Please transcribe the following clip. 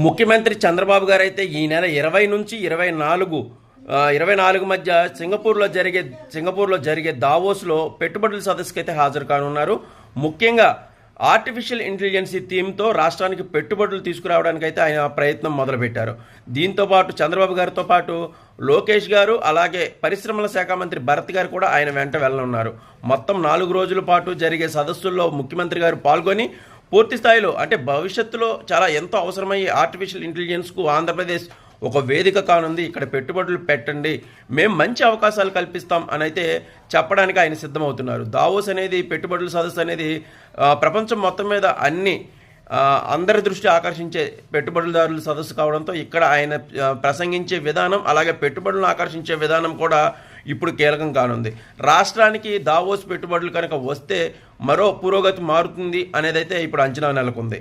ముఖ్యమంత్రి చంద్రబాబు గారు అయితే ఈ నెల 20 నుంచి 24 మధ్య సింగపూర్లో జరిగే దావోస్లో పెట్టుబడుల సదస్సుకి అయితే హాజరు కానున్నారు. ముఖ్యంగా ఆర్టిఫిషియల్ ఇంటెలిజెన్సీ థీమ్తో రాష్ట్రానికి పెట్టుబడులు తీసుకురావడానికి అయితే ఆయన ప్రయత్నం మొదలుపెట్టారు. దీంతో పాటు చంద్రబాబు గారితో పాటు లోకేష్ గారు అలాగే పరిశ్రమల శాఖ మంత్రి భరత్ గారు కూడా ఆయన వెంట వెళ్ళనున్నారు. మొత్తం 4 రోజుల పాటు జరిగే సదస్సుల్లో ముఖ్యమంత్రి గారు పాల్గొని పూర్తి స్థాయిలో అంటే భవిష్యత్తులో చాలా ఎంతో అవసరమయ్యే ఆర్టిఫిషియల్ ఇంటెలిజెన్స్కు ఆంధ్రప్రదేశ్ ఒక వేదిక కానుంది, ఇక్కడ పెట్టుబడులు పెట్టండి, మేము మంచి అవకాశాలు కల్పిస్తాం అని అయితే చెప్పడానికి ఆయన సిద్ధమవుతున్నారు. దావోస్ అనేది పెట్టుబడుల సదస్సు అనేది ప్రపంచం మొత్తం మీద అందరి దృష్టి ఆకర్షించే పెట్టుబడిదారుల సదస్సు కావడంతో ఇక్కడ ఆయన ప్రసంగించే విధానం అలాగే పెట్టుబడులను ఆకర్షించే విధానం కూడా ఇప్పుడు కీలకం కానుంది. రాష్ట్రానికి దావోస్ పెట్టుబడులు కనుక వస్తే మరో పురోగతి మారుతుంది అనేదైతే ఇప్పుడు అంచనా నెలకొంది.